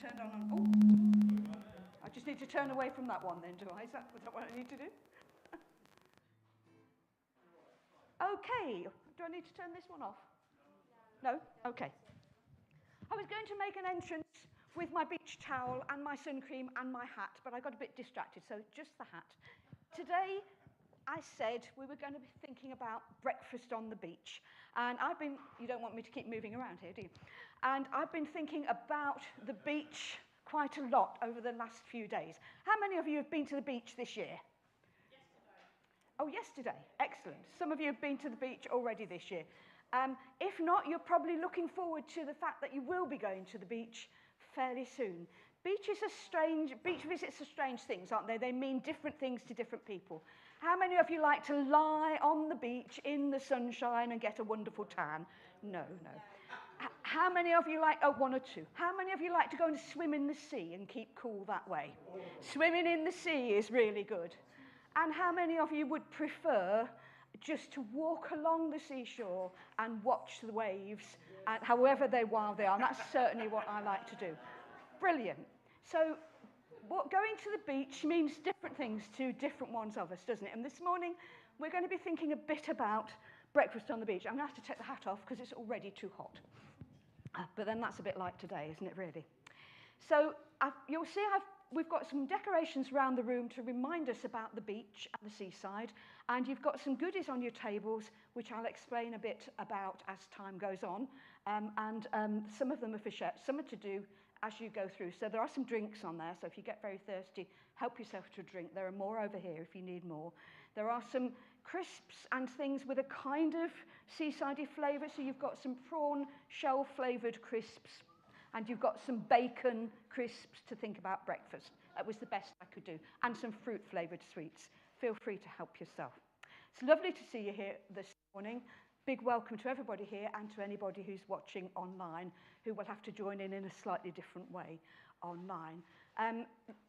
turned on. Oh, I just need to turn away from that one then, do I? Is that what I need to do? Okay. Do I need to turn this one off? No? Okay. I was going to make an entrance with my beach towel and my sun cream and my hat, but I got a bit distracted, so just the hat. Today, I said we were going to be thinking about breakfast on the beach. And you don't want me to keep moving around here, do you? And I've been thinking about the beach quite a lot over the last few days. How many of you have been to the beach this year? Yesterday. Oh, yesterday. Excellent. Some of you have been to the beach already this year. If not, you're probably looking forward to the fact that you will be going to the beach fairly soon. Beach visits are strange things, aren't they? They mean different things to different people. How many of you like to lie on the beach in the sunshine and get a wonderful tan? No. How many of you like, one or two. How many of you like to go and swim in the sea and keep cool that way? Swimming in the sea is really good. And how many of you would prefer just to walk along the seashore and watch the waves, and however wild they are? And that's certainly what I like to do. Brilliant. So going to the beach means different things to different ones of us, doesn't it? And this morning, we're going to be thinking a bit about breakfast on the beach. I'm going to have to take the hat off because it's already too hot. But then that's a bit like today, isn't it, really? So you'll see we've got some decorations around the room to remind us about the beach and the seaside. And you've got some goodies on your tables, which I'll explain a bit about as time goes on. Some of them are for chefs, some are to do as you go through. So there are some drinks on there, so if you get very thirsty, help yourself to a drink. There are more over here if you need more. There are some crisps and things with a kind of seasidey flavour. So you've got some prawn shell-flavoured crisps, and you've got some bacon crisps to think about breakfast. That was the best I could do. And some fruit-flavoured sweets. Feel free to help yourself. It's lovely to see you here this morning. Big welcome to everybody here and to anybody who's watching online who will have to join in a slightly different way online.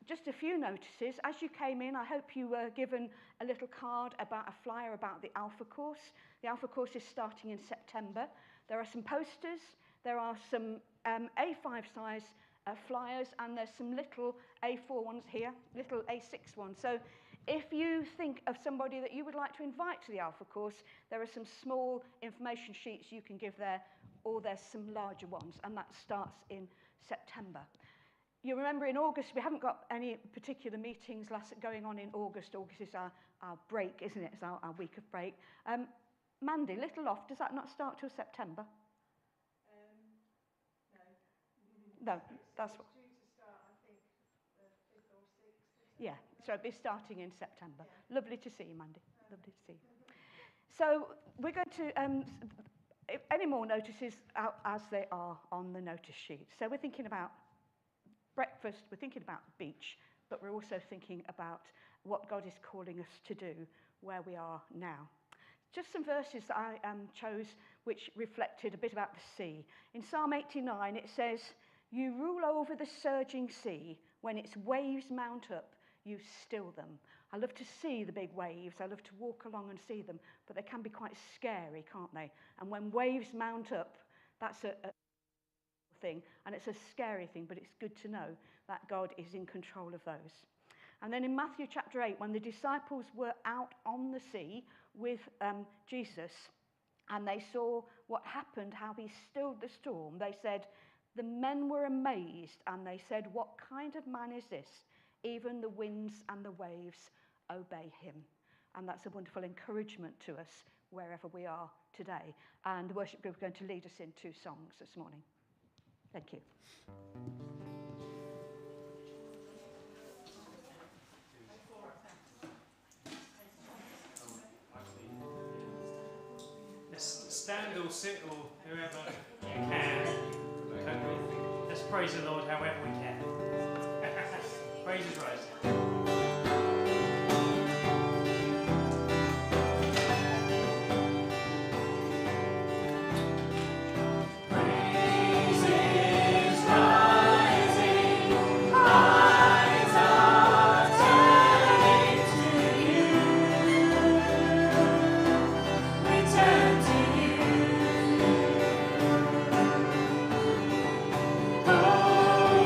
Just a few notices. As you came in, I hope you were given a little card about a flyer about the Alpha course. The Alpha course is starting in September. There are some posters. There are some A5 size flyers, and there's some little A4 ones here, little A6 ones. So if you think of somebody that you would like to invite to the Alpha course, there are some small information sheets you can give there, or there's some larger ones, and that starts in September. You remember in August, we haven't got any particular meetings going on in August. August is our break, isn't it? It's our week of break. Mandy, Little Loft, does that not start till September? No, that's what. It's due to start, I think, the 5th or 6th. Yeah, so it'll be starting in September. Yeah. Lovely to see you, Mandy. Lovely to see you. So we're going to, any more notices out as they are on the notice sheet. So we're thinking about breakfast, we're thinking about the beach, but we're also thinking about what God is calling us to do where we are now. Just some verses that I chose which reflected a bit about the sea. In Psalm 89 it says, "You rule over the surging sea. When its waves mount up, you still them." I love to see the big waves. I love to walk along and see them, but they can be quite scary, can't they? And when waves mount up, that's a thing, and it's a scary thing, but it's good to know that God is in control of those. And then in Matthew chapter 8, when the disciples were out on the sea with Jesus, and they saw what happened, how he stilled the storm, they said, the men were amazed, and they said, "What kind of man is this? Even the winds and the waves obey him." And that's a wonderful encouragement to us wherever we are today. And the worship group are going to lead us in 2 songs this morning. Thank you. Stand or sit or whoever you can. Let's praise the Lord however we can. Praise His right. Oh,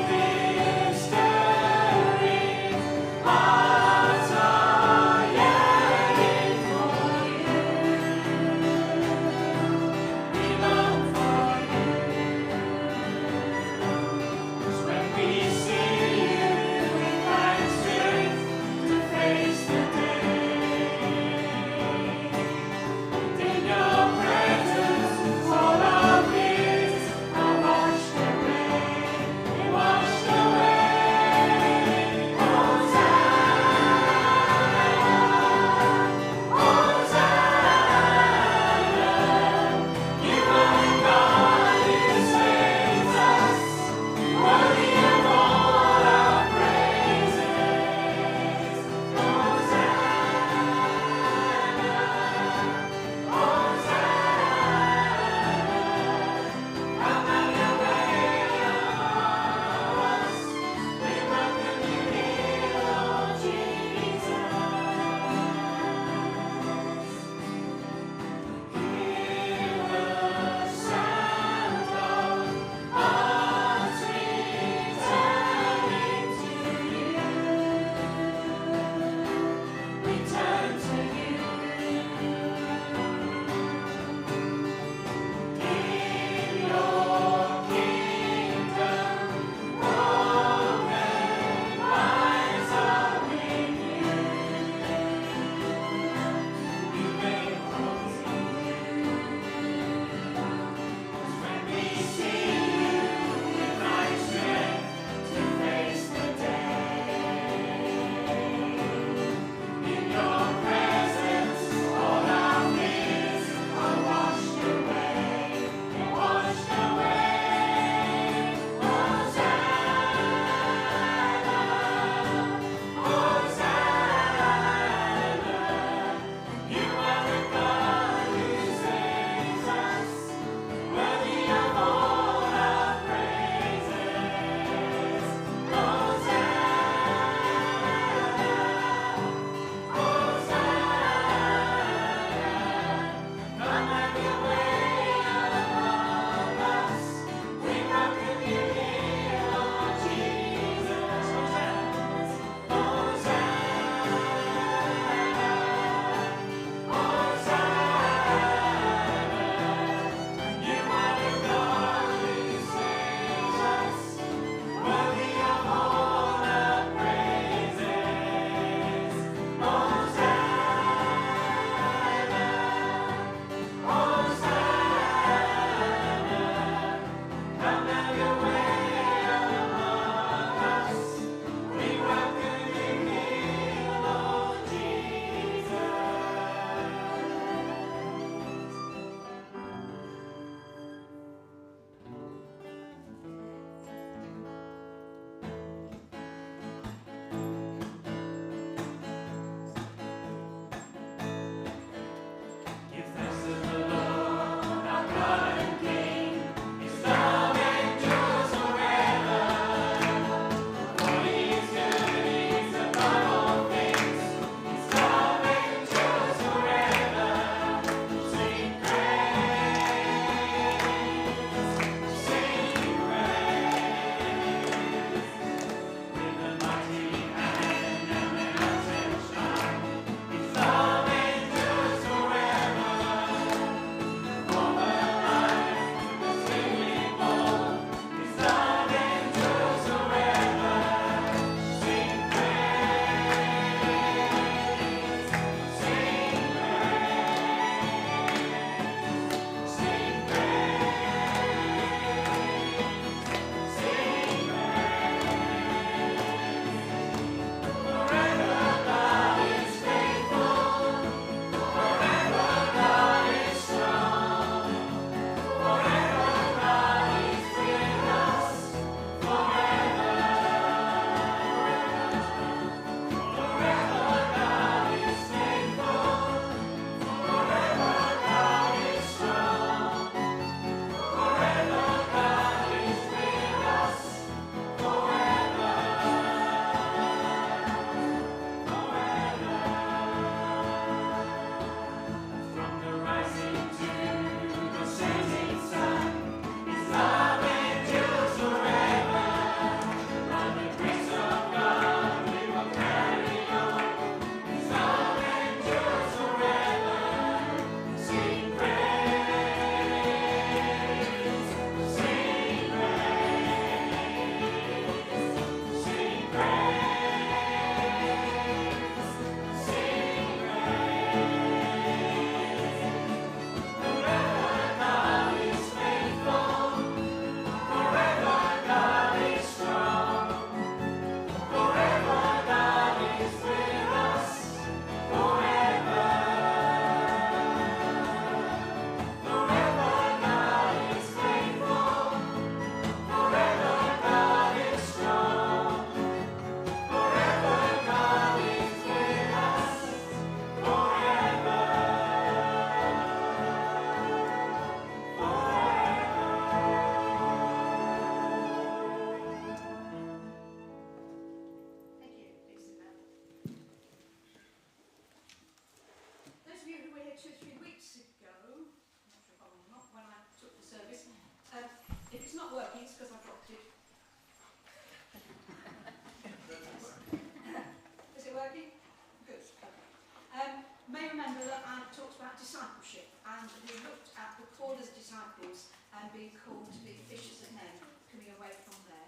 and they looked at the caller's disciples and being called to be fishers of men, coming away from there.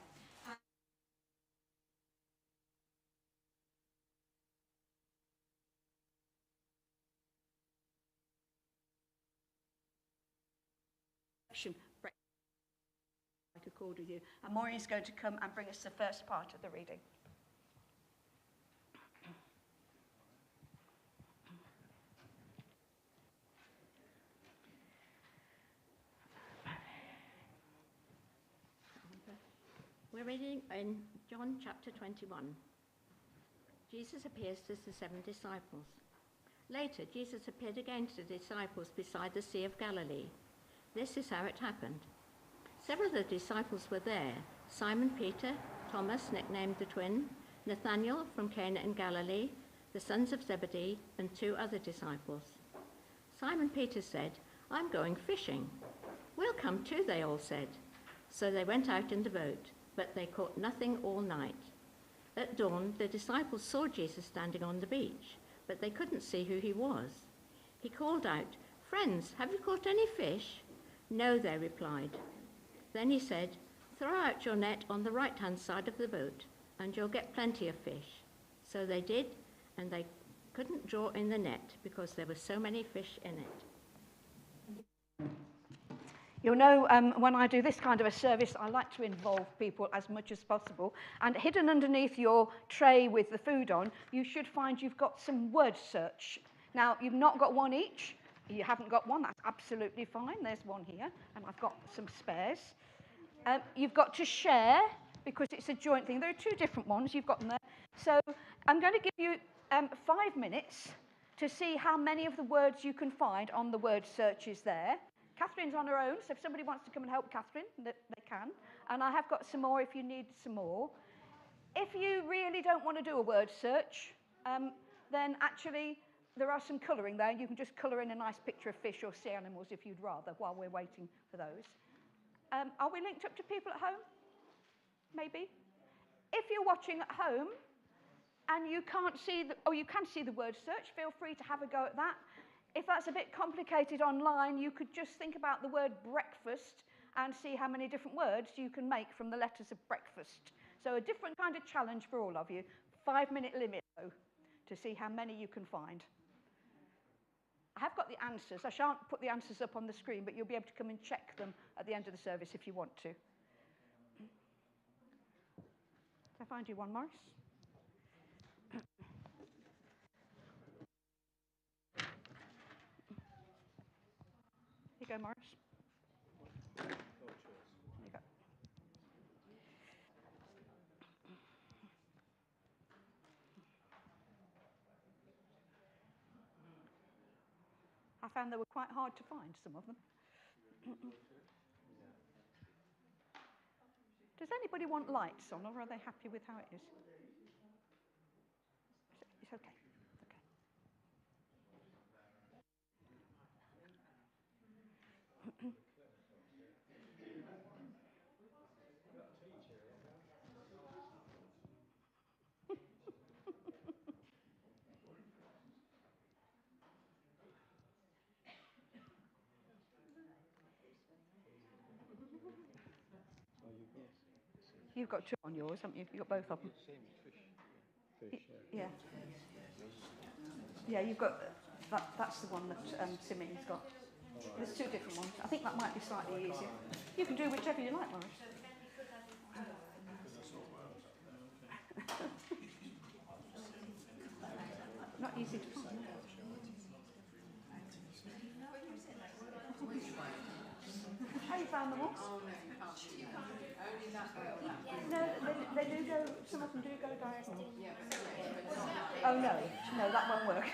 I could call with you. And Maureen is going to come and bring us the first part of the reading. We're reading in John chapter 21. Jesus appears to the 7 disciples. Later, Jesus appeared again to the disciples beside the Sea of Galilee. This is how it happened. Several of the disciples were there: Simon Peter, Thomas, nicknamed the twin, Nathanael from Cana in Galilee, the sons of Zebedee, and 2 other disciples. Simon Peter said, "I'm going fishing." "We'll come too," they all said. So they went out in the boat, but they caught nothing all night. At dawn, the disciples saw Jesus standing on the beach, but they couldn't see who he was. He called out, "Friends, have you caught any fish?" "No," they replied. Then he said, "Throw out your net on the right-hand side of the boat, and you'll get plenty of fish." So they did, and they couldn't draw in the net because there were so many fish in it. You'll know when I do this kind of a service, I like to involve people as much as possible. And hidden underneath your tray with the food on, you should find you've got some word search. Now, you've not got one each. You haven't got one, that's absolutely fine. There's one here, and I've got some spares. You've got to share, because it's a joint thing. There are 2 different ones, you've got them there. So I'm going to give you 5 minutes to see how many of the words you can find on the word searches there. Catherine's on her own, so if somebody wants to come and help Catherine, they can. And I have got some more if you need some more. If you really don't want to do a word search, then actually there are some colouring there. You can just colour in a nice picture of fish or sea animals if you'd rather, while we're waiting for those. Are we linked up to people at home? Maybe. If you're watching at home and you can't see, you can see the word search, feel free to have a go at that. If that's a bit complicated online, you could just think about the word breakfast and see how many different words you can make from the letters of breakfast. So a different kind of challenge for all of you. 5-minute limit, though, to see how many you can find. I have got the answers. I shan't put the answers up on the screen, but you'll be able to come and check them at the end of the service if you want to. Did I find you one, Morris? Here you go, Morris. There you go. I found they were quite hard to find, some of them. Does anybody want lights on, or are they happy with how it is? It's okay. You've got 2 on yours, haven't you? You've got both of them. Yeah. Yeah, you've got, that's the one that Simeon's got. There's 2 different ones. I think that might be slightly easier. You can do whichever you like, Morris. Not easy to find. How you found them all? No, they do go, some of them do go diagonal. Oh no, that won't work.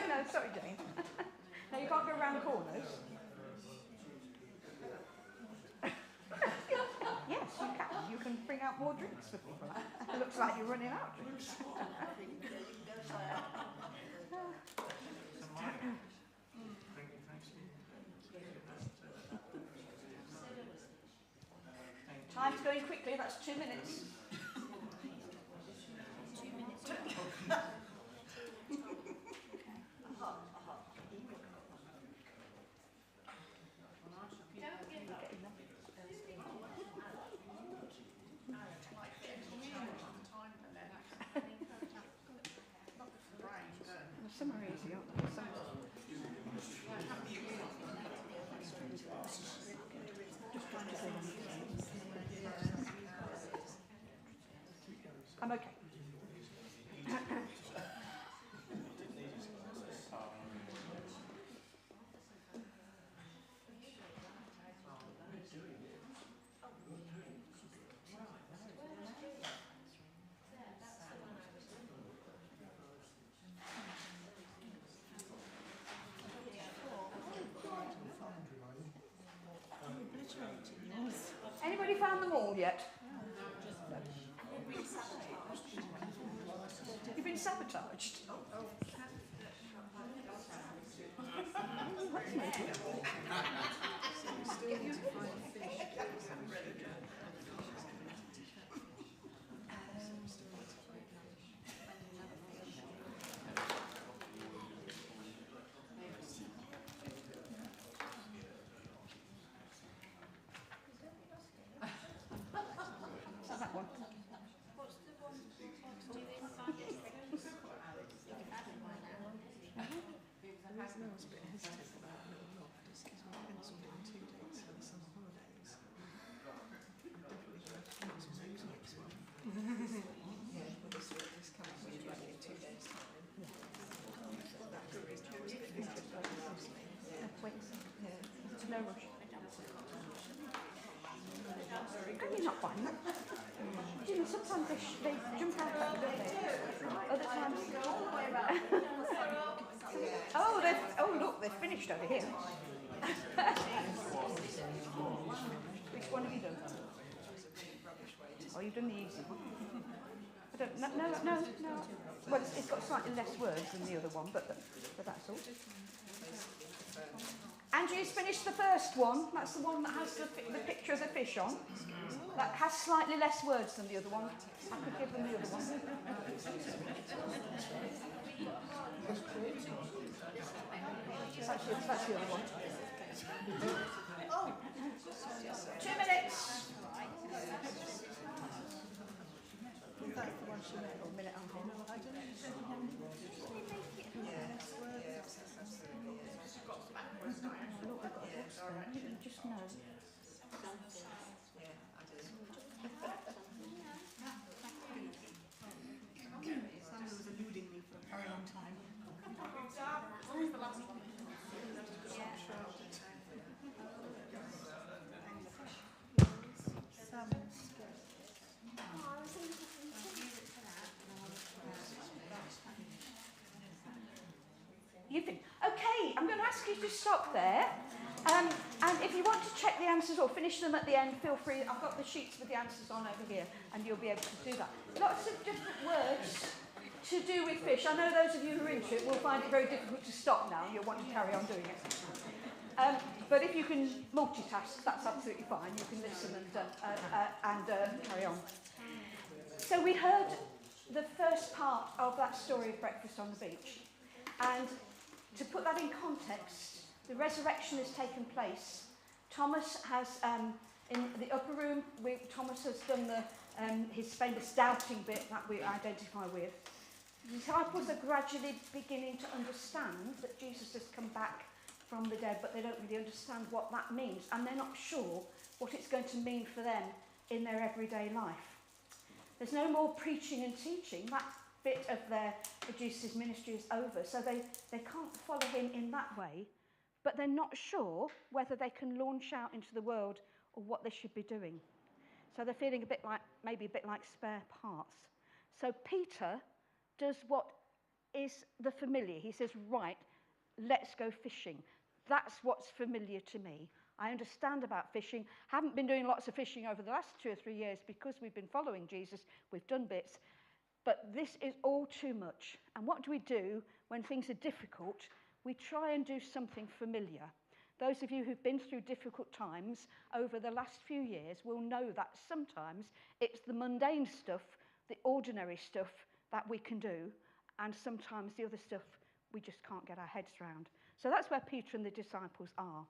No, sorry, Jane. No, you can't go around corners. Yes, you can. You can bring out more drinks for people. It looks like you're running out of drinks. Time's going quickly, that's 2 minutes. 2 minutes. all yet. You've been sabotaged. That one. No rush. Can you not find them? You know, sometimes they jump out, don't they? Other times. Oh, look, they've finished over here. Which one have you done? Oh, you've done the easy one. I don't. No. Well, it's got slightly less words than the other one, but that's all. Andrew's finished the first one. That's the one that has the picture of the fish on. That has slightly less words than the other one. I could give them the other one. That's the other one. 2 minutes. A minute and a half. Look, we've got a box there. You just know. Simon was eluding me for a very long time. You think, okay, I'm going to ask you to stop there. And if you want to check the answers or finish them at the end, feel free. I've got the sheets with the answers on over here, and you'll be able to do that. Lots of different words to do with fish. I know those of you who are into it will find it very difficult to stop now. You'll want to carry on doing it. But if you can multitask, that's absolutely fine. You can listen and carry on. So we heard the first part of that story of breakfast on the beach. And to put that in context, the resurrection has taken place. Thomas has, in the upper room, Thomas has done his famous doubting bit that we identify with. The disciples are gradually beginning to understand that Jesus has come back from the dead, but they don't really understand what that means. And they're not sure what it's going to mean for them in their everyday life. There's no more preaching and teaching. That bit of Jesus' ministry is over, so they can't follow him in that way, but they're not sure whether they can launch out into the world or what they should be doing. So they're feeling maybe a bit like spare parts. So Peter does what is the familiar. He says, right, let's go fishing. That's what's familiar to me. I understand about fishing. Haven't been doing lots of fishing over the last 2 or 3 years because we've been following Jesus. We've done bits. But this is all too much. And what do we do when things are difficult? We try and do something familiar. Those of you who've been through difficult times over the last few years will know that sometimes it's the mundane stuff, the ordinary stuff that we can do, and sometimes the other stuff we just can't get our heads around. So that's where Peter and the disciples are.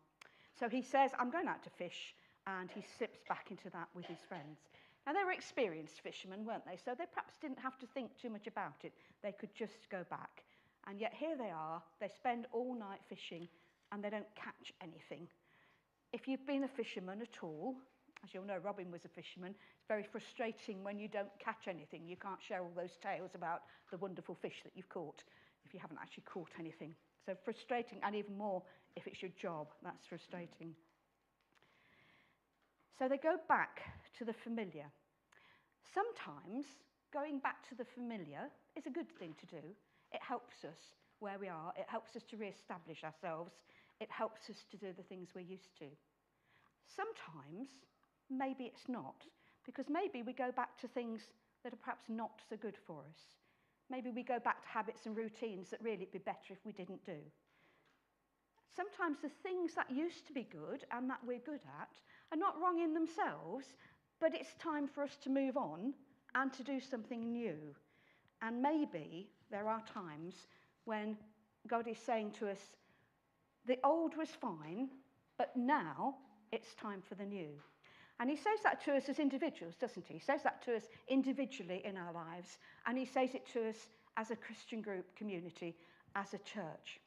So he says, I'm going out to fish, and he slips back into that with his friends. Now, they were experienced fishermen, weren't they? So they perhaps didn't have to think too much about it. They could just go back. And yet here they are. They spend all night fishing, and they don't catch anything. If you've been a fisherman at all, as you'll know, Robin was a fisherman, it's very frustrating when you don't catch anything. You can't share all those tales about the wonderful fish that you've caught if you haven't actually caught anything. So frustrating, and even more if it's your job. That's frustrating. So they go back to the familiar. Sometimes going back to the familiar is a good thing to do. It helps us where we are. It helps us to re-establish ourselves. It helps us to do the things we're used to. Sometimes, maybe it's not. Because maybe we go back to things that are perhaps not so good for us. Maybe we go back to habits and routines that really it'd be better if we didn't do. Sometimes the things that used to be good and that we're good at are not wrong in themselves, but it's time for us to move on and to do something new. And maybe there are times when God is saying to us, the old was fine, but now it's time for the new. And he says that to us as individuals, doesn't he? He says that to us individually in our lives, and he says it to us as a Christian group, community, as a church.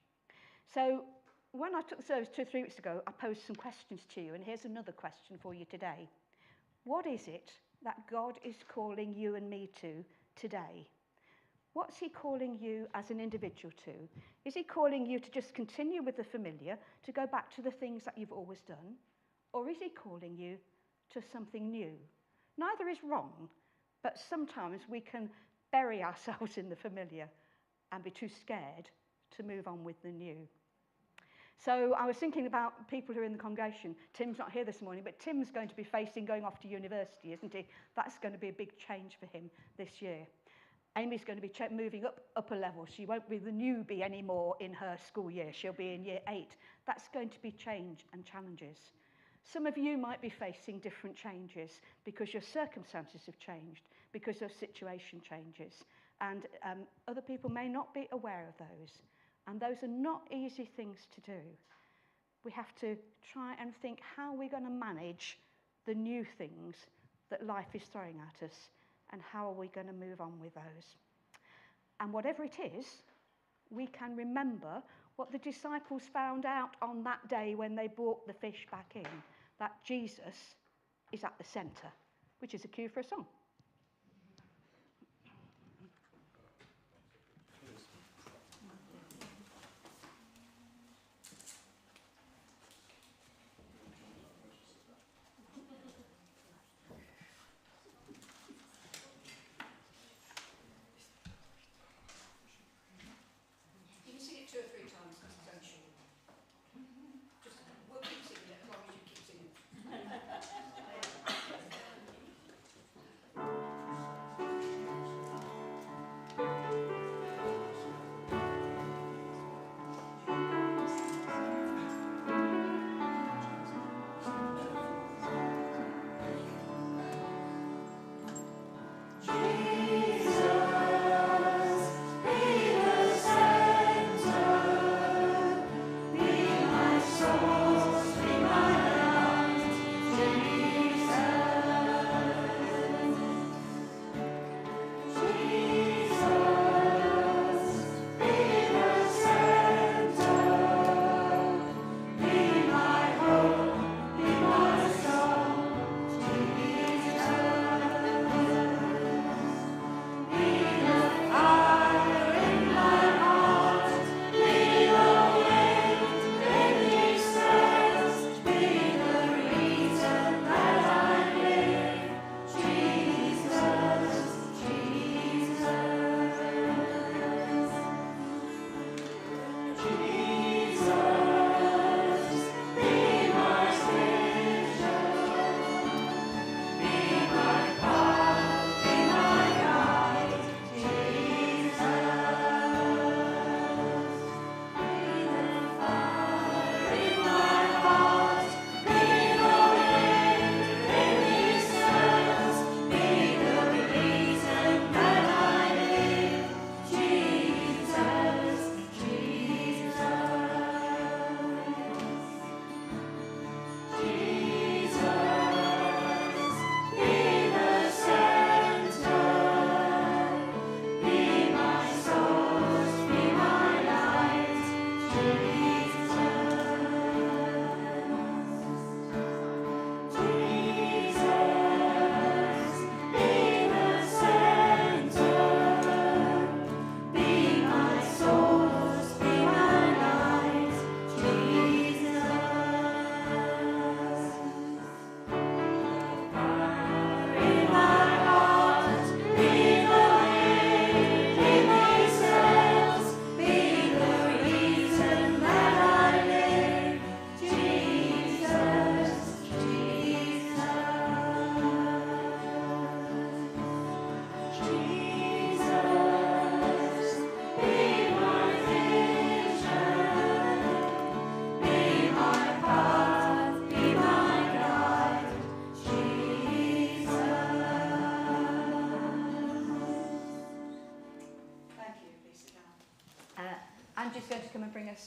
So when I took the service 2 or 3 weeks ago, I posed some questions to you, and here's another question for you today. What is it that God is calling you and me to today? What's he calling you as an individual to? Is he calling you to just continue with the familiar, to go back to the things that you've always done? Or is he calling you to something new? Neither is wrong, but sometimes we can bury ourselves in the familiar and be too scared to move on with the new. So I was thinking about people who are in the congregation. Tim's not here this morning, but Tim's going to be facing going off to university, isn't he? That's going to be a big change for him this year. Amy's going to be moving up a level. She won't be the newbie anymore in her school year. She'll be in year 8. That's going to be change and challenges. Some of you might be facing different changes because your circumstances have changed, because your situation changes. And other people may not be aware of those. And those are not easy things to do. We have to try and think how we're going to manage the new things that life is throwing at us, and how are we going to move on with those. And whatever it is, we can remember what the disciples found out on that day when they brought the fish back in, that Jesus is at the centre, which is a cue for a song.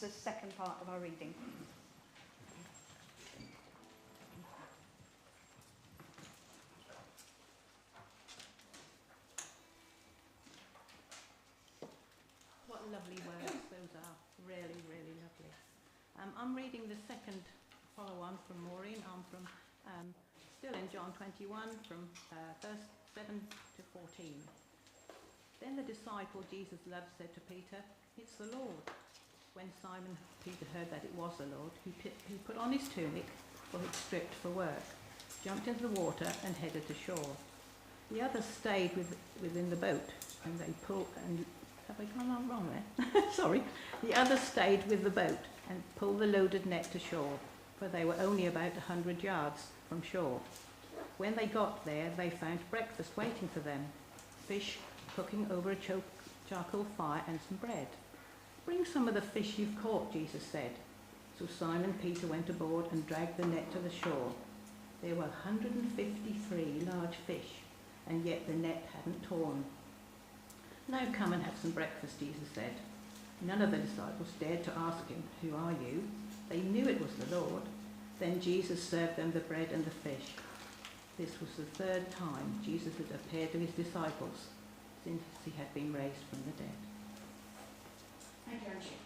the second part of our reading. What lovely words those are. Really, really lovely. I'm reading the second follow-on from Maureen. I'm from still in John 21 from verse 7 to 14. Then the disciple Jesus loved said to Peter, "It's the Lord." When Simon Peter heard that it was the Lord, he put on his tunic, for he'd stripped for work, jumped into the water and headed to shore. The others stayed within the boat, and they pulled. And have I gone on wrong there? Sorry. The others stayed with the boat and pulled the loaded net to shore, for they were only about 100 yards from shore. When they got there, they found breakfast waiting for them, fish cooking over a charcoal fire and some bread. "Bring some of the fish you've caught," Jesus said. So Simon Peter went aboard and dragged the net to the shore. There were 153 large fish, and yet the net hadn't torn. "Now come and have some breakfast," Jesus said. None of the disciples dared to ask him, "Who are you?" They knew it was the Lord. Then Jesus served them the bread and the fish. This was the third time Jesus had appeared to his disciples since he had been raised from the dead. Thank you, Angie.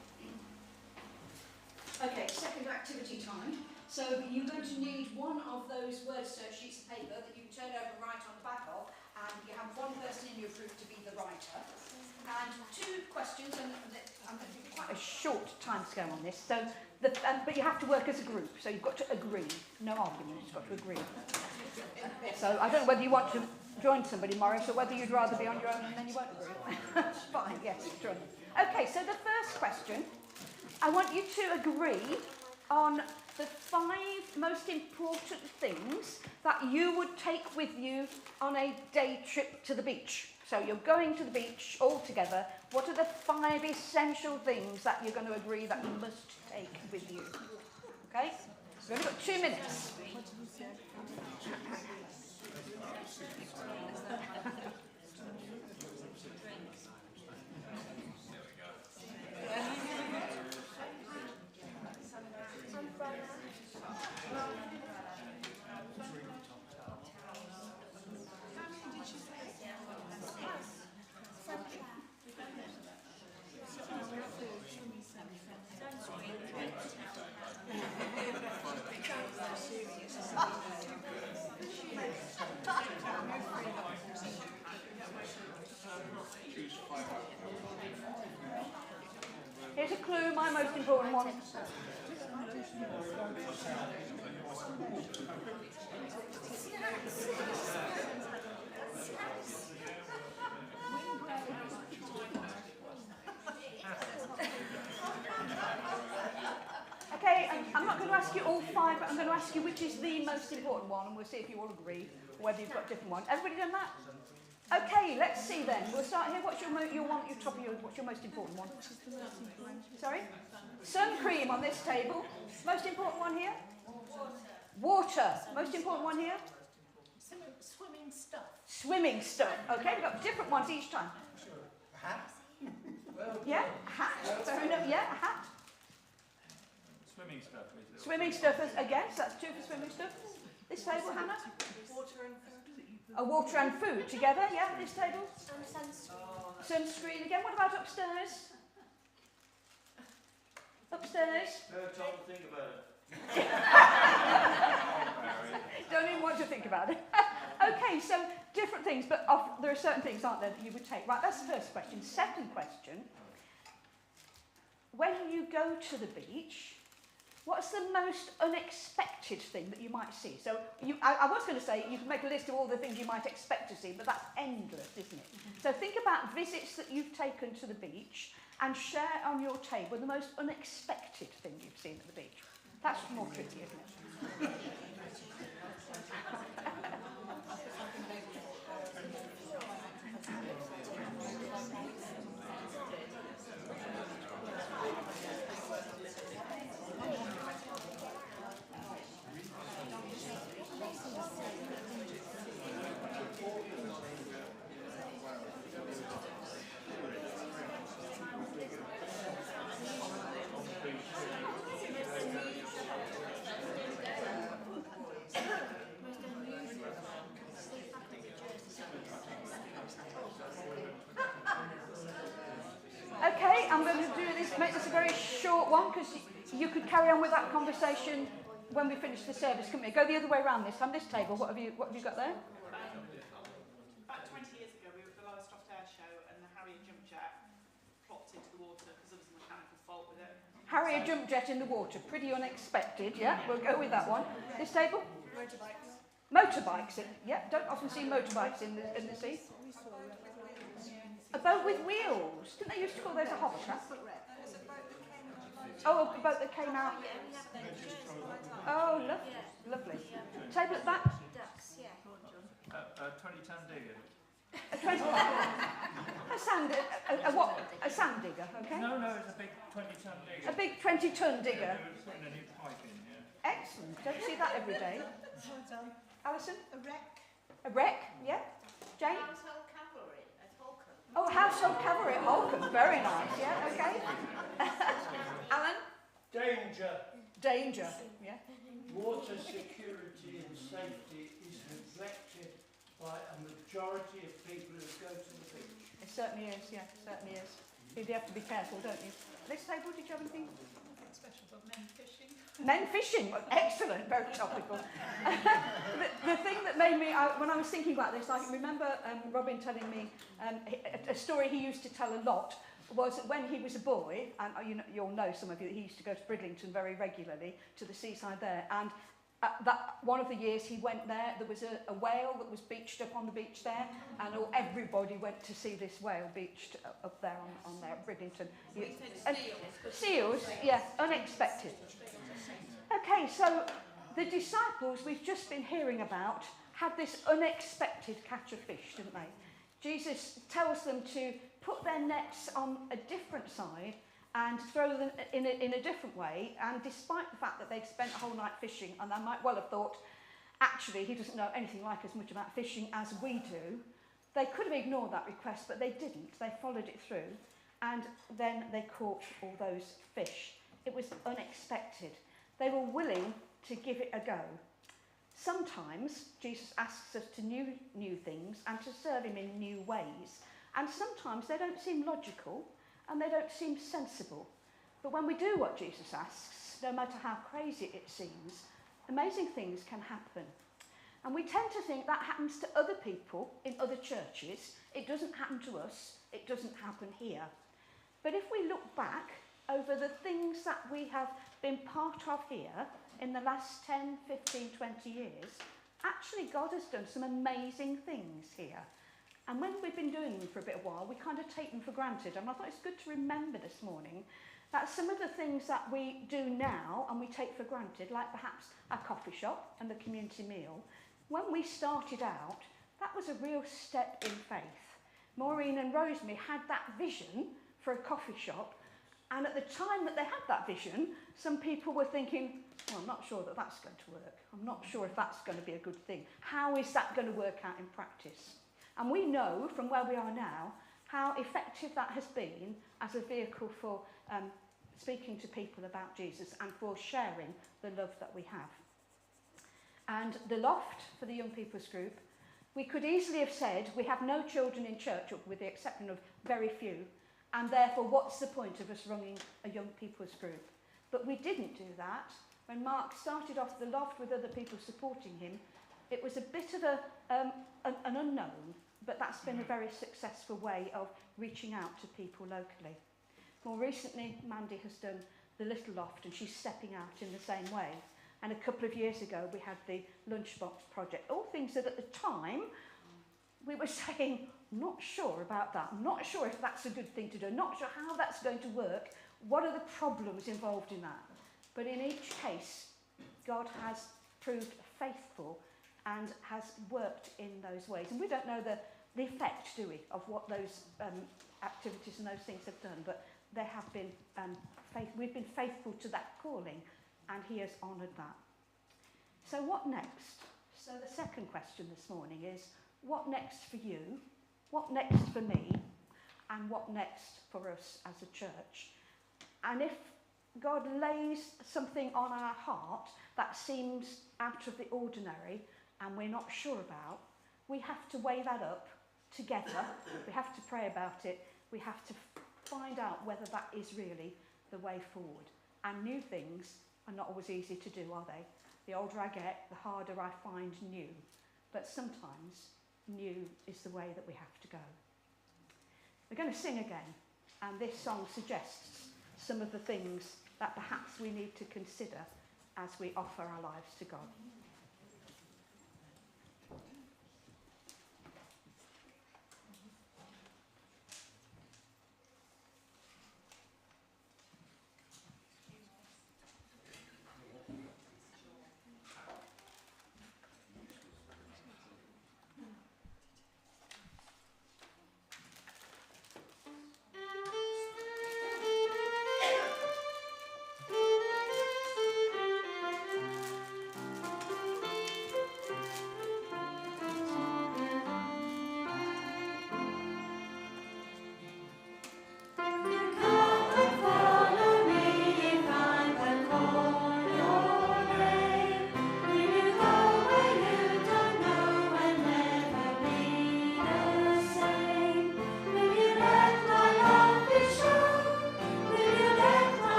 Okay, second activity time. So you're going to need one of those word search sheets of paper that you can turn over and write on the back of, and you have one person in your group to be the writer. And 2 questions, and I'm going to give you quite a short time scale on this. So, but you have to work as a group, so you've got to agree. No argument, you've got to agree. So I don't know whether you want to join somebody, Maurice, or whether you'd rather be on your own and then you won't agree. Fine, yes, join. Okay, so the first question, I want you to agree on the 5 most important things that you would take with you on a day trip to the beach. So you're going to the beach all together. What are the 5 essential things that you're going to agree that you must take with you? Okay? We've only got 2 minutes. Here's a clue, my most important one. Okay, I'm not going to ask you all 5, but I'm going to ask you which is the most important one, and we'll see if you all agree, or whether you've got different ones. Everybody done that? Okay, let's see then. We'll start here. What's your what's your most important one? Sorry? Sun cream on this table. Most important one here? Water. Most important one here? Swimming stuff. Swimming stuff. Okay, we've got different ones each time. Hat. Yeah, hat. Fair enough. Yeah, a hat. Swimming stuff. Swimming stuff again, so that's 2 for swimming stuff. This table, Hannah? Water and food. Water and food together, yeah, this table. Sunscreen. Sunscreen again. What about upstairs? Upstairs? No time to think about it. Don't even want to think about it. Okay, so different things, but there are certain things, aren't there, that you would take. Right, that's the first question. Second question. When you go to the beach, what's the most unexpected thing that you might see? So I was going to say you can make a list of all the things you might expect to see, but that's endless, isn't it? So think about visits that you've taken to the beach and share on your table the most unexpected thing you've seen at the beach. That's more tricky, isn't it? make this a very short one, because you could carry on with that conversation when we finish the service, couldn't we? Go the other way around this time. This table, what have you got there? About 20 years ago, we were at the Lowestoft Air Show, and the Harrier jump jet plopped into the water because there was a mechanical fault with it. Harrier jump jet in the water, pretty unexpected, yeah, we'll go with that one. This table? Motorbikes. Motorbikes, yeah, don't often see motorbikes in the sea. A boat with wheels, didn't they used to call those a hover trap? Oh, a boat that came out. Oh, lovely. Table at that? A 20-ton digger. A 20, a sand digger, okay? No, it's a big 20-ton digger. A big 20-ton digger. Yeah, they were putting a new pipe in, yeah. Excellent. Don't see that every day. Alison? A wreck. A wreck, yeah. Jane? Household cavalry at Holcombe. Oh, household cavalry at Holcombe. Very nice, yeah, okay. Alan? Danger, yeah. Water security and safety is neglected by a majority of people who go to the beach. It certainly is, yeah, certainly is. You have to be careful, don't you? This table, did you have anything? Special for men fishing. Men fishing, well, excellent, very topical. the thing that made me, when I was thinking about this, I remember Robin telling me a story he used to tell a lot, was when he was a boy, and you'll know some of you, he used to go to Bridlington very regularly, to the seaside there, and one of the years he went there was a whale that was beached up on the beach there, and everybody went to see this whale beached up there on there at Bridlington. Seals, yeah, unexpected. Okay, so the disciples we've just been hearing about had this unexpected catch of fish, didn't they? Jesus tells them to put their nets on a different side and throw them in a different way, and despite the fact that they'd spent a whole night fishing, and they might well have thought, actually, he doesn't know anything like as much about fishing as we do, they could have ignored that request, but they didn't. They followed it through, and then they caught all those fish. It was unexpected. They were willing to give it a go. Sometimes Jesus asks us to do new things and to serve him in new ways, and sometimes they don't seem logical, and they don't seem sensible. But when we do what Jesus asks, no matter how crazy it seems, amazing things can happen. And we tend to think that happens to other people in other churches. It doesn't happen to us. It doesn't happen here. But if we look back over the things that we have been part of here in the last 10, 15, 20 years, actually God has done some amazing things here. And when we've been doing them for a bit of a while, we kind of take them for granted. And I thought it's good to remember this morning that some of the things that we do now and we take for granted, like perhaps a coffee shop and the community meal, when we started out, that was a real step in faith. Maureen and Rosemary had that vision for a coffee shop, and at the time that they had that vision, some people were thinking, well, I'm not sure that that's going to work. I'm not sure if that's going to be a good thing. How is that going to work out in practice? And we know from where we are now how effective that has been as a vehicle for speaking to people about Jesus and for sharing the love that we have. And the loft for the young people's group, we could easily have said we have no children in church, with the exception of very few, and therefore what's the point of us running a young people's group? But we didn't do that. When Mark started off the loft with other people supporting him, it was a bit of an unknown, but that's been a very successful way of reaching out to people locally. More recently, Mandy has done the little loft, and she's stepping out in the same way. And a couple of years ago, we had the lunchbox project. All things that at the time, we were saying, I'm not sure about that. I'm not sure if that's a good thing to do. I'm not sure how that's going to work. What are the problems involved in that? But in each case, God has proved faithful and has worked in those ways. And we don't know the effect, do we, of what those activities and those things have done, but they have been we've been faithful to that calling, and he has honoured that. So what next? So the second question this morning is, what next for you? What next for me? And what next for us as a church? And if God lays something on our heart that seems out of the ordinary and we're not sure about, we have to weigh that up together. We have to pray about it. We have to find out whether that is really the way forward. And new things are not always easy to do, are they? The older I get, the harder I find new. But sometimes new is the way that we have to go. We're going to sing again, and this song suggests some of the things that perhaps we need to consider as we offer our lives to God.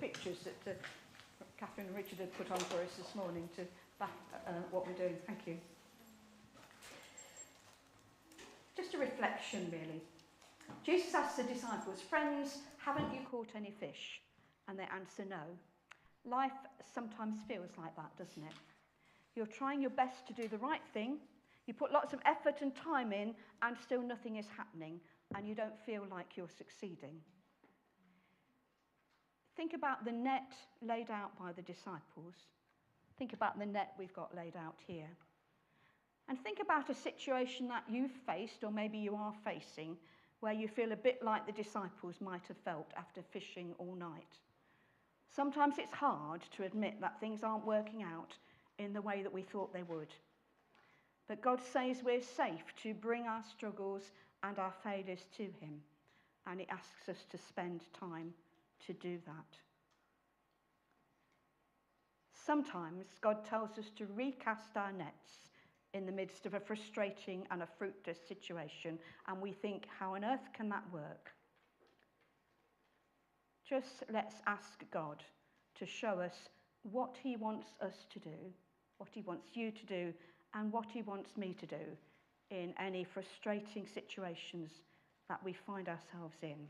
Pictures that Catherine and Richard had put on for us this morning to back what we're doing. Thank you. Just a reflection, really. Jesus asked the disciples, "Friends, haven't you caught any fish?" And they answer no. Life sometimes feels like that, doesn't it? You're trying your best to do the right thing. You put lots of effort and time in, and still nothing is happening, and you don't feel like you're succeeding. Think about the net laid out by the disciples. Think about the net we've got laid out here. And think about a situation that you've faced, or maybe you are facing, where you feel a bit like the disciples might have felt after fishing all night. Sometimes it's hard to admit that things aren't working out in the way that we thought they would. But God says we're safe to bring our struggles and our failures to him, and he asks us to spend time to do that. Sometimes God tells us to recast our nets in the midst of a frustrating and a fruitless situation, and we think, how on earth can that work? Just let's ask God to show us what he wants us to do, what he wants you to do, and what he wants me to do in any frustrating situations that we find ourselves in,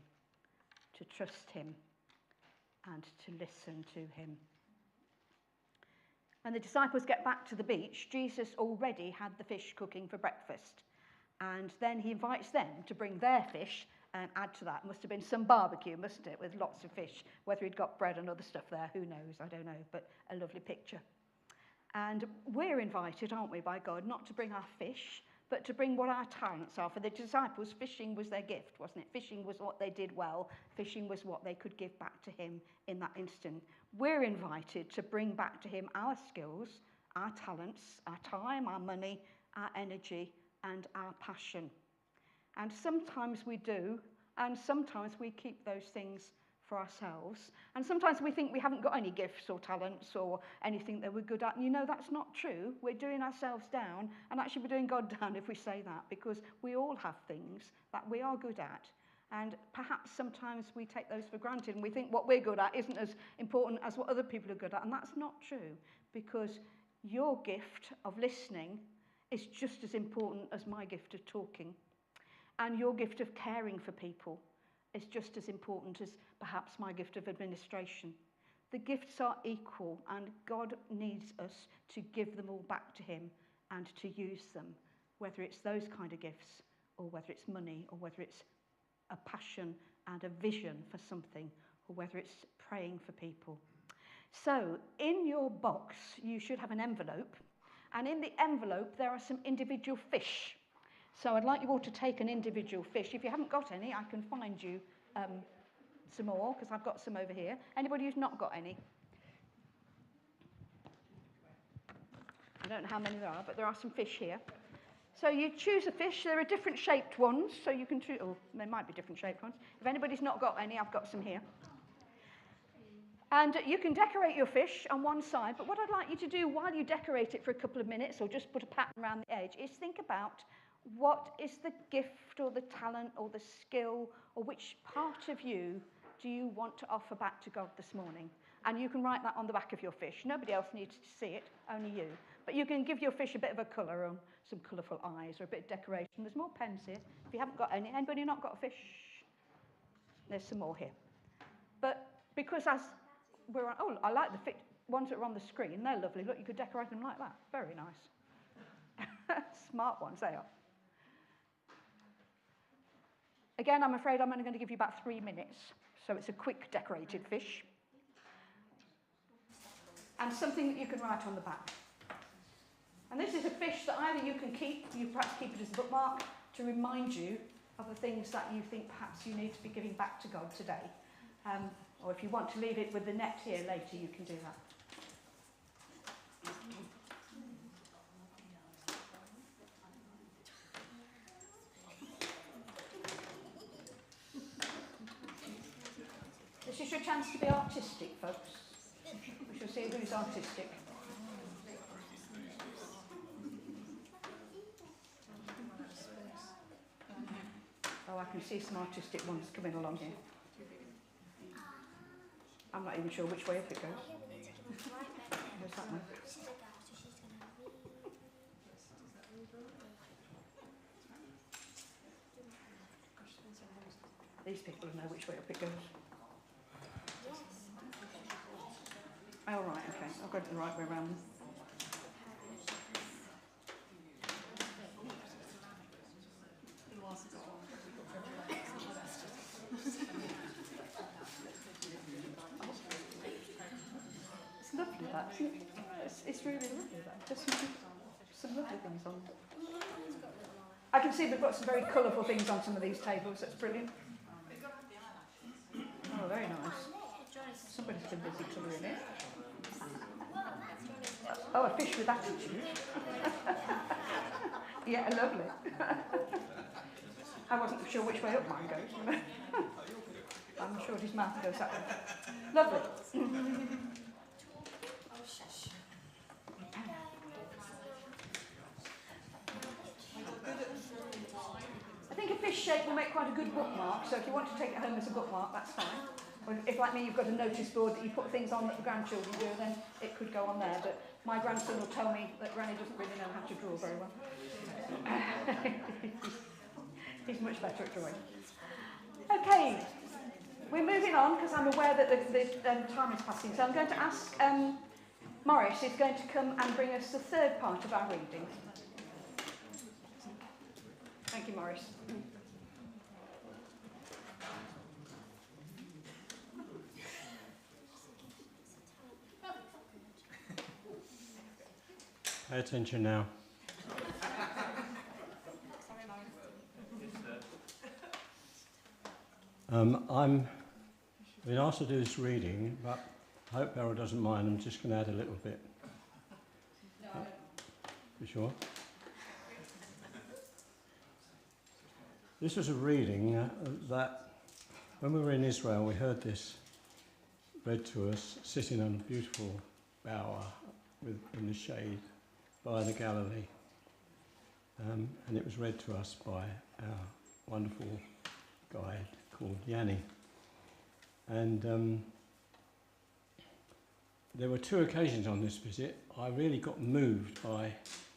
to trust him and to listen to him. When the disciples get back to the beach, Jesus already had the fish cooking for breakfast. And then he invites them to bring their fish and add to that. Must have been some barbecue, mustn't it, with lots of fish. Whether he'd got bread and other stuff there, who knows, I don't know, but a lovely picture. And we're invited, aren't we, by God, not to bring our fish, but to bring what our talents are. For the disciples, fishing was their gift, wasn't it? Fishing was what they did well. Fishing was what they could give back to him in that instant. We're invited to bring back to him our skills, our talents, our time, our money, our energy, and our passion. And sometimes we do, and sometimes we keep those things for ourselves. And sometimes we think we haven't got any gifts or talents or anything that we're good at. And you know, that's not true. We're doing ourselves down, and actually we're doing God down if we say that, because we all have things that we are good at. And perhaps sometimes we take those for granted, and we think what we're good at isn't as important as what other people are good at. And that's not true, because your gift of listening is just as important as my gift of talking. And your gift of caring for people is just as important as perhaps my gift of administration. The gifts are equal, and God needs us to give them all back to him and to use them, whether it's those kind of gifts, or whether it's money, or whether it's a passion and a vision for something, or whether it's praying for people. So in your box, you should have an envelope, and in the envelope, there are some individual fish. So I'd like you all to take an individual fish. If you haven't got any, I can find you some more, because I've got some over here. Anybody who's not got any? I don't know how many there are, but there are some fish here. So you choose a fish. There are different shaped ones, so you can choose. Oh, there might be different shaped ones. If anybody's not got any, I've got some here. And you can decorate your fish on one side, but what I'd like you to do while you decorate it for a couple of minutes, or just put a pattern around the edge, is think about what is the gift or the talent or the skill, or which part of you do you want to offer back to God this morning? And you can write that on the back of your fish. Nobody else needs to see it, only you. But you can give your fish a bit of a colour, or some colourful eyes, or a bit of decoration. There's more pens here. If you haven't got any, anybody not got a fish? There's some more here. But because as we're on, oh, I like the ones that are on the screen. They're lovely. Look, you could decorate them like that. Very nice. Smart ones, they are. Again, I'm afraid I'm only going to give you about 3 minutes, so it's a quick decorated fish. And something that you can write on the back. And this is a fish that either you can keep, you perhaps keep it as a bookmark to remind you of the things that you think perhaps you need to be giving back to God today. Or if you want to leave it with the net here later, you can do that. This is your chance to be artistic, folks. We shall see who's artistic. Oh, I can see some artistic ones coming along here. I'm not even sure which way up it goes. Where's that one? These people know which way up it goes. Oh, right, okay. I've got it the right way around. It's lovely, that, isn't it? It's really lovely, that. Just some lovely things on there. I can see we've got some very colourful things on some of these tables. That's brilliant. Oh, very nice. Somebody's been busy colouring it. Oh, a fish with attitude. Yeah, lovely. I wasn't sure which way up mine goes. I'm sure his mouth goes that way. Lovely. I think a fish shape will make quite a good bookmark, so if you want to take it home as a bookmark, that's fine. Or if, like me, you've got a notice board that you put things on that the grandchildren do, then it could go on there. But my grandson will tell me that Granny doesn't really know how to draw very well. He's much better at drawing. Okay, we're moving on because I'm aware that the time is passing. So I'm going to ask Morris is going to come and bring us the third part of our reading. Thank you, Morris. Pay attention now. I'm been asked to do this reading, but I hope Beryl doesn't mind. I'm just going to add a little bit. No. You sure? This was a reading that when we were in Israel, we heard this read to us sitting on a beautiful bower in the shade by the Galilee. And it was read to us by our wonderful guide called Yanni. And there were two occasions on this visit I really got moved by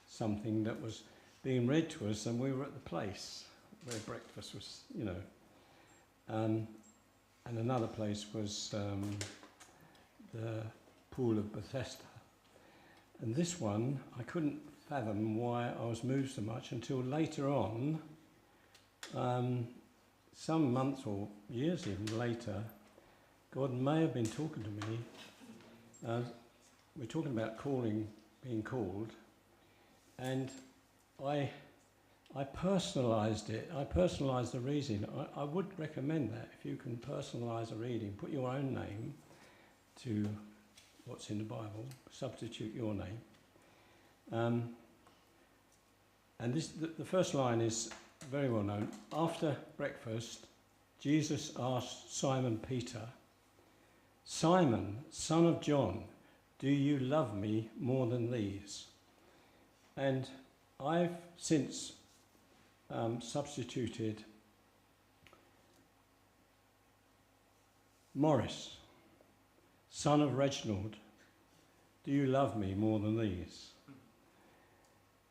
something that was being read to us, and we were at the place where breakfast was, you know. And another place was the pool of Bethesda. And this one, I couldn't fathom why I was moved so much until later on, some months or years even later, God may have been talking to me. We're talking about being called, and I personalised it. I personalised the reading. I would recommend that if you can personalise a reading, put your own name to what's in the Bible, substitute your name. And the first line is very well known. After breakfast, Jesus asked Simon Peter, "Simon, son of John, do you love me more than these?" And I've since substituted Morris, son of Reginald, do you love me more than these?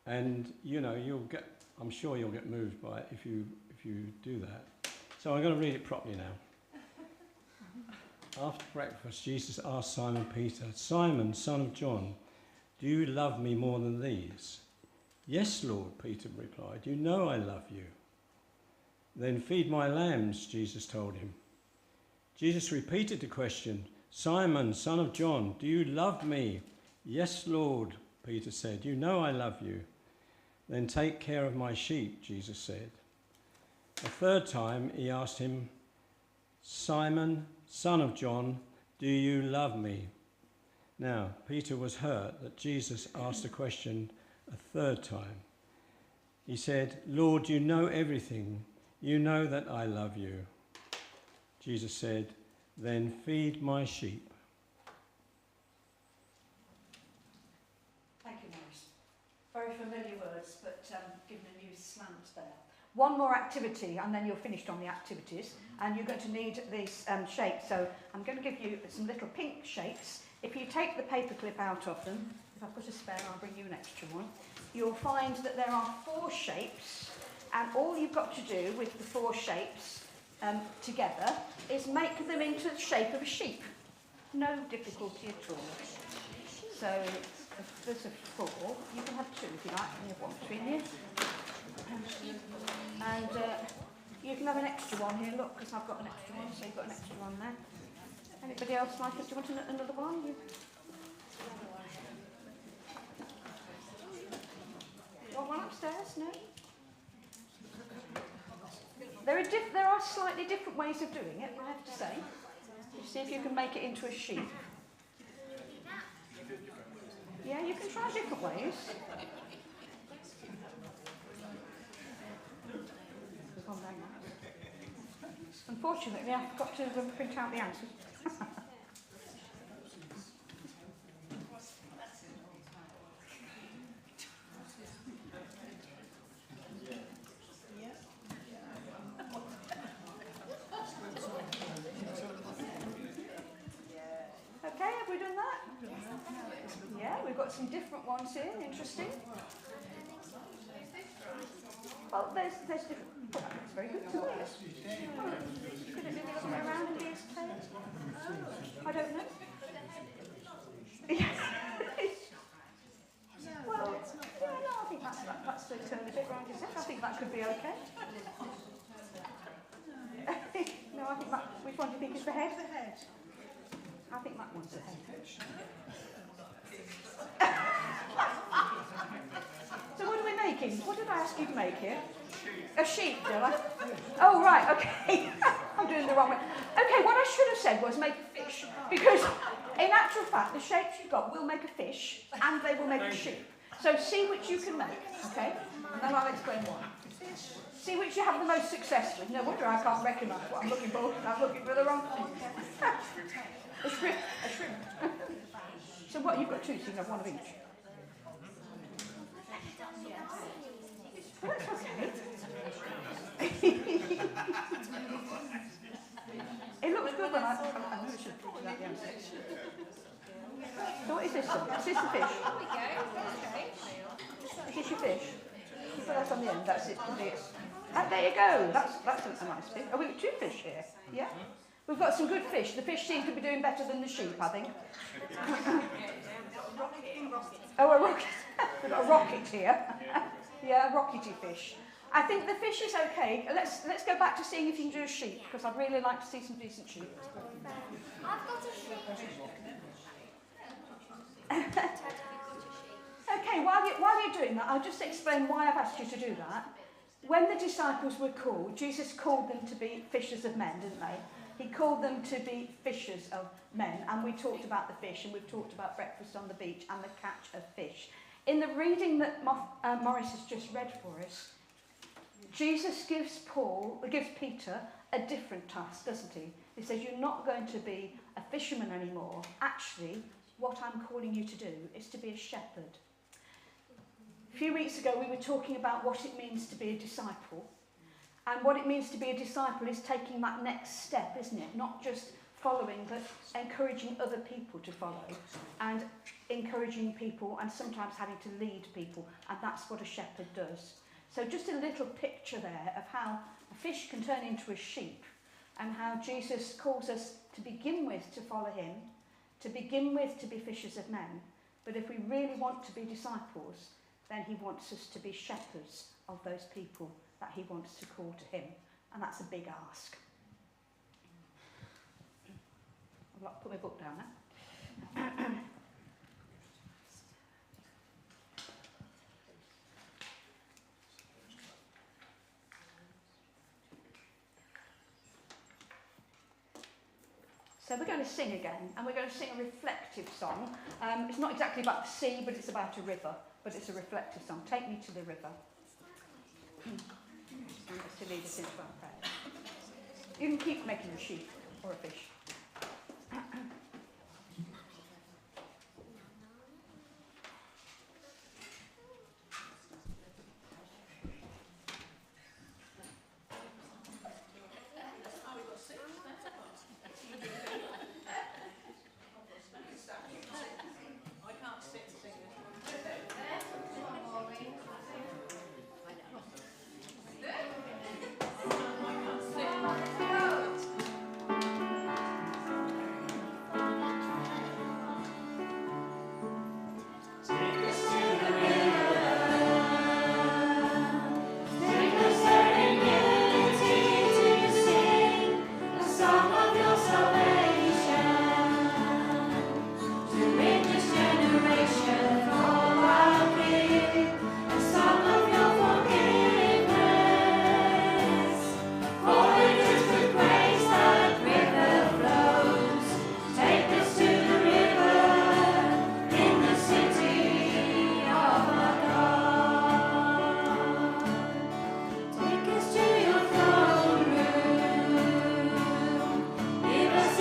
And you know, I'm sure you'll get moved by it if you do that. So I'm going to read it properly now. After breakfast, Jesus asked Simon Peter, "Simon, son of John, do you love me more than these?" "Yes, Lord," Peter replied, "you know I love you." "Then feed my lambs," Jesus told him. Jesus repeated the question, "Simon, son of John, do you love me?" "Yes, Lord," Peter said, "you know I love you." "Then take care of my sheep," Jesus said. A third time he asked him, "Simon, son of John, do you love me?" Now, Peter was hurt that Jesus asked the question a third time. He said, "Lord, you know everything. You know that I love you." Jesus said, "Then feed my sheep." Thank you, Morris. Very familiar words, but given a new slant there. One more activity, and then you're finished on the activities, and you're going to need these shapes. So I'm going to give you some little pink shapes. If you take the paper clip out of them, if I've got a spare, I'll bring you an extra one. You'll find that there are 4 shapes, and all you've got to do with the 4 shapes together is make them into the shape of a sheep. No difficulty at all. So if there's a 4, you can have 2 if you like, and you have 1 between you. And you can have an extra one here, look, because I've got an extra one, so you've got an extra one there. Anybody else like it? Do you want another one? You want one upstairs? No? There are slightly different ways of doing it, I have to say. You see if you can make it into a sheep. Yeah, you can try different ways. Unfortunately, I forgot to print out the answers. Okay, have we done that? Yeah, we've got some different ones here, interesting. Well, there's different. Well, that's very good, isn't it? Could it be the other way around and be his tail? I don't know. Well, yeah, no, I think that's the turn a bit round his head. I think that could be okay. No, I think that. Which one do you think is the head? The head. I think that one's the head. So what are we making? What did I ask you to make here? A sheep, did I? Oh, right, okay. I'm doing the wrong way. Okay, what I should have said was make a fish, because in actual fact, the shapes you've got will make a fish, and they will make a sheep. So see which you can make, okay? And then I'll explain why. See which you have the most success with. No wonder I can't recognise what I'm looking for. I'm looking for the wrong thing. A shrimp. So what, you've got two, so you can have one of each. Well, that's okay. It looks good when I know I should have put that down. So what is this then? Is this the fish? Is this your fish? You put that on the end, that's it. There you go. That's a nice fish. Oh, we've got two fish here. Yeah? We've got some good fish. The fish seem to be doing better than the sheep, I think. Oh, a rocket. We've got a rocket here. Yeah, a rockety fish. I think the fish is okay. Let's go back to seeing if you can do a sheep, because I'd really like to see some decent sheep. I've got a sheep. Okay, while you're doing that, I'll just explain why I've asked you to do that. When the disciples were called, Jesus called them to be fishers of men, didn't they? He called them to be fishers of men, and we talked about the fish, and we've talked about breakfast on the beach and the catch of fish. In the reading that Morris has just read for us, Jesus gives Peter a different task, doesn't he? He says, you're not going to be a fisherman anymore. Actually, what I'm calling you to do is to be a shepherd. A few weeks ago, we were talking about what it means to be a disciple. And what it means to be a disciple is taking that next step, isn't it? Not just following, but encouraging other people to follow. And encouraging people and sometimes having to lead people. And that's what a shepherd does. So just a little picture there of how a fish can turn into a sheep, and how Jesus calls us to begin with to follow him, to begin with to be fishers of men. But if we really want to be disciples, then he wants us to be shepherds of those people that he wants to call to him. And that's a big ask. I'll put my book down now. So we're going to sing again, and we're going to sing a reflective song. It's not exactly about the sea, but it's about a river. But it's a reflective song. Take me to the river. And it's to lead us into our prayer. You can keep making a sheep or a fish. Take us to your throne room. Give us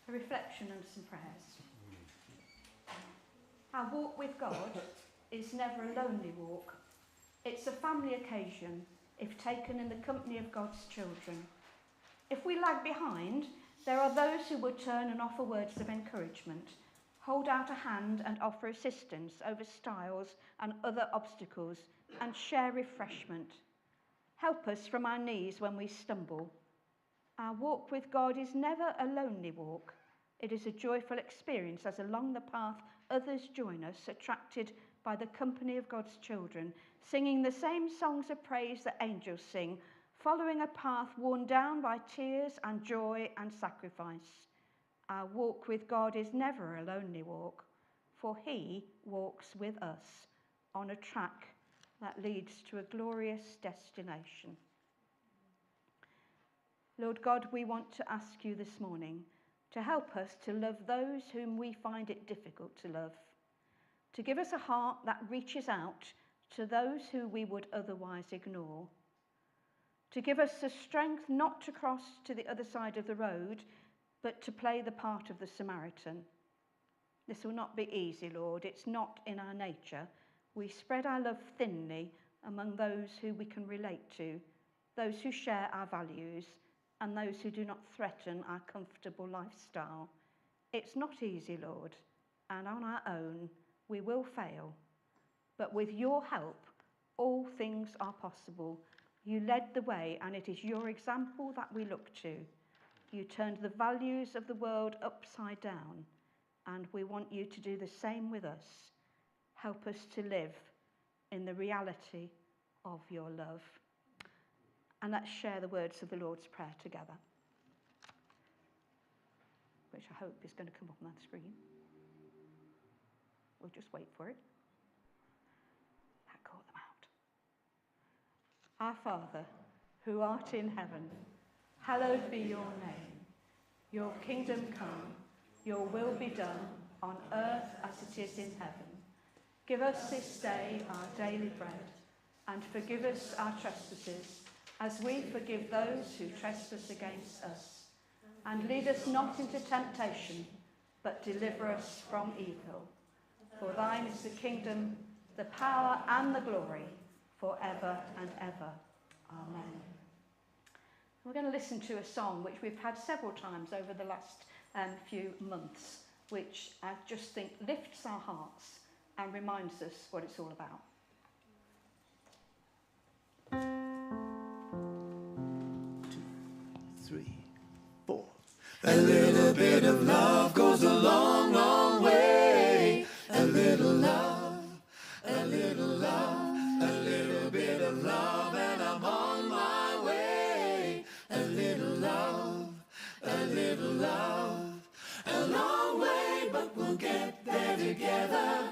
a reflection and some prayers. Our walk with God is never a lonely walk. It's a family occasion if taken in the company of God's children. If we lag behind, there are those who would turn and offer words of encouragement, hold out a hand and offer assistance over stiles and other obstacles, and share refreshment. Help us from our knees when we stumble. Our walk with God is never a lonely walk. It is a joyful experience as along the path others join us, attracted by the company of God's children, singing the same songs of praise that angels sing, following a path worn down by tears and joy and sacrifice. Our walk with God is never a lonely walk, for he walks with us on a track that leads to a glorious destination. Lord God, we want to ask you this morning to help us to love those whom we find it difficult to love, to give us a heart that reaches out to those who we would otherwise ignore, to give us the strength not to cross to the other side of the road, but to play the part of the Samaritan. This will not be easy, Lord. It's not in our nature. We spread our love thinly among those who we can relate to, those who share our values, and those who do not threaten our comfortable lifestyle. It's not easy, Lord, and on our own we will fail. But with your help, all things are possible. You led the way, and it is your example that we look to. You turned the values of the world upside down, and we want you to do the same with us. Help us to live in the reality of your love. And let's share the words of the Lord's Prayer together, which I hope is going to come up on that screen. We'll just wait for it. That caught them out. Our Father, who art in heaven, hallowed be your name. Your kingdom come, your will be done on earth as it is in heaven. Give us this day our daily bread, and forgive us our trespasses, as we forgive those who trespass against us. And lead us not into temptation, but deliver us from evil. For thine is the kingdom, the power and the glory, forever and ever. Amen. We're going to listen to a song which we've had several times over the last few months, which I just think lifts our hearts and reminds us what it's all about. 3, 4. A little bit of love goes a long, long way. A little love, a little love, a little bit of love, and I'm on my way. A little love, a little love, a long way, but we'll get there together.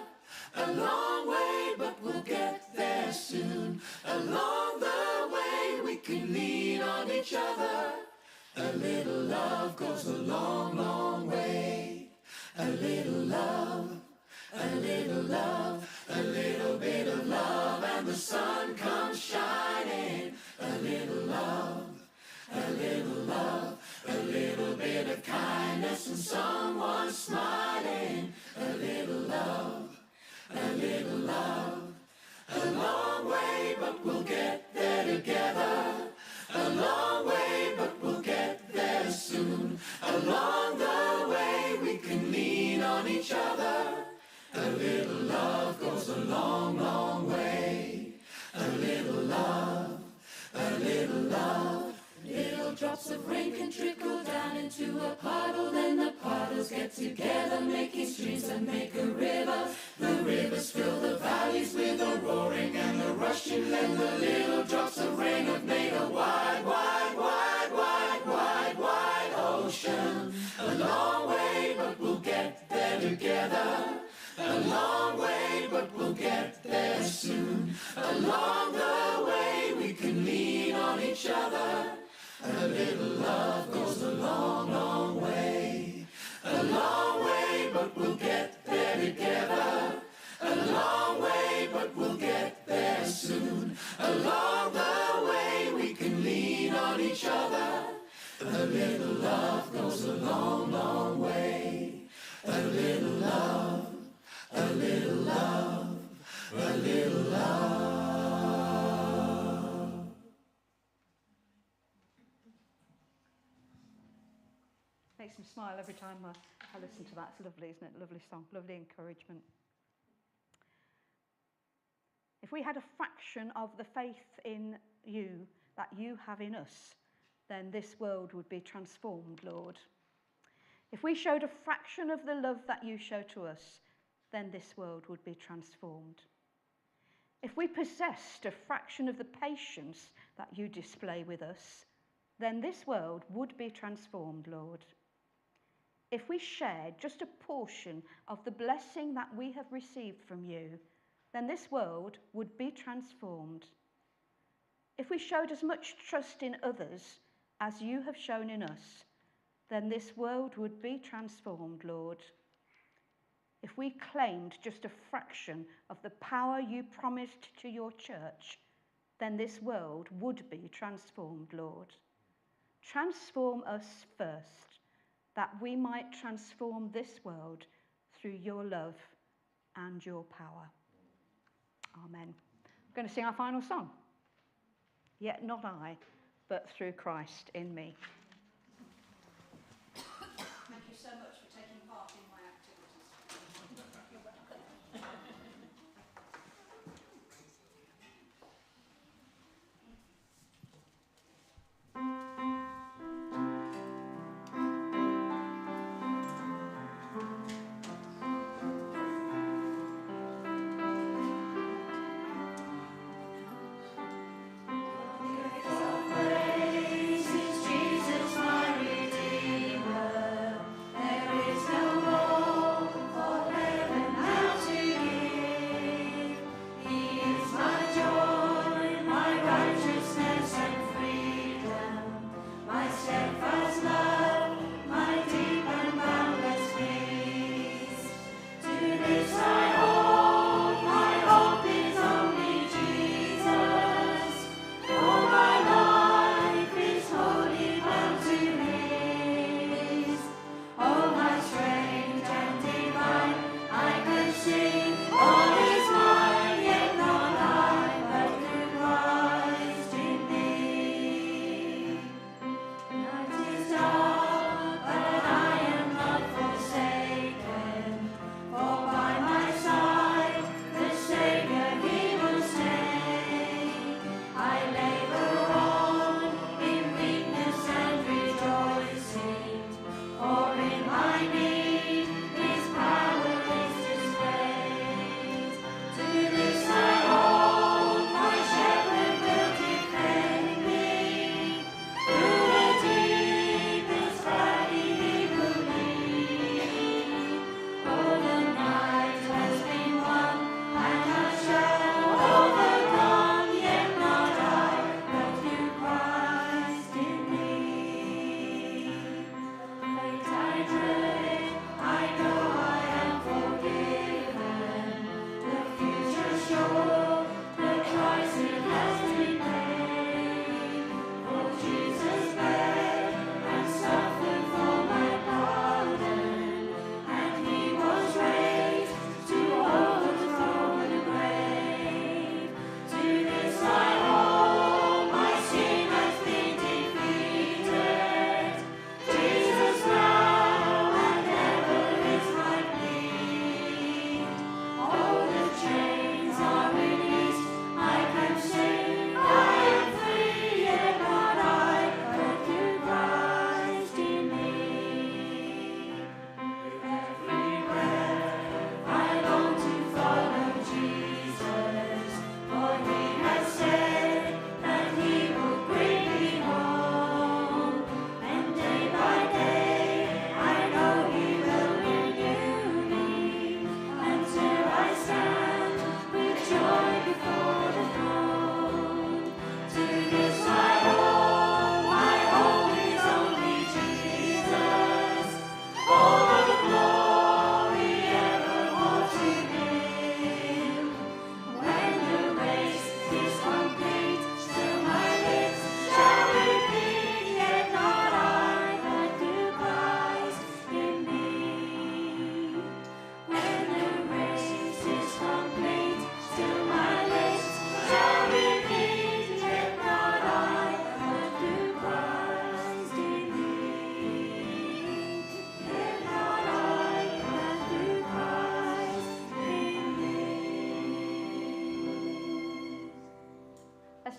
A long way, but we'll get there soon. Along the way, we can lean on each other. A little love goes a long, long way. A little love, a little love, a little bit of love, and the sun comes shining. A little love, a little love, a little bit of kindness and someone smiling. A little love, a little love, a long way, but we'll get there together. A long way, but we'll get there soon. Along the way, we can lean on each other. A little love goes a long, long way. A little love, a little love. Little drops of rain can trickle down into a puddle, then the puddles get together, making streams that make a river. The rivers fill the valleys with a roaring and a rushing, then the little drops of rain have made a wide, wide, wide, wide, wide, wide ocean. A long way, but we'll get there together. A long way, but we'll get there soon. Along the way, we can lean on each other. A little love goes a long, long way. A long way, but we'll get there together. A long way, but we'll get there soon. Along the way, we can lean on each other. A little love goes a long, long way. a little love. Makes me smile every time I listen to that. It's lovely, isn't it? Lovely song, lovely encouragement. If we had a fraction of the faith in you that you have in us, then this world would be transformed, Lord. If we showed a fraction of the love that you show to us, then this world would be transformed. If we possessed a fraction of the patience that you display with us, then this world would be transformed, Lord. If we shared just a portion of the blessing that we have received from you, then this world would be transformed. If we showed as much trust in others as you have shown in us, then this world would be transformed, Lord. If we claimed just a fraction of the power you promised to your church, then this world would be transformed, Lord. Transform us first, that we might transform this world through your love and your power. Amen. I'm going to sing our final song. Yet not I, but through Christ in me. Thank you so much for taking part in my activities. You're welcome. Praises Jesus.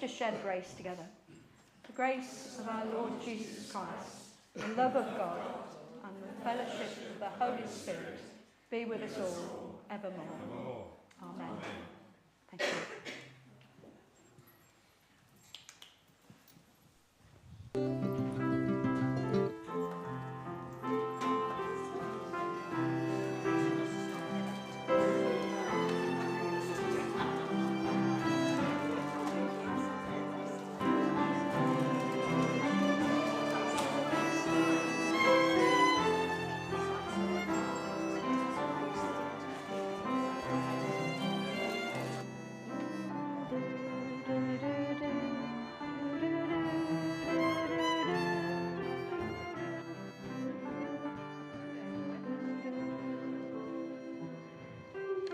to share the grace together. The grace of our Lord Jesus Christ, the love of God, and the fellowship of the Holy Spirit be with us all evermore. Amen. Thank you.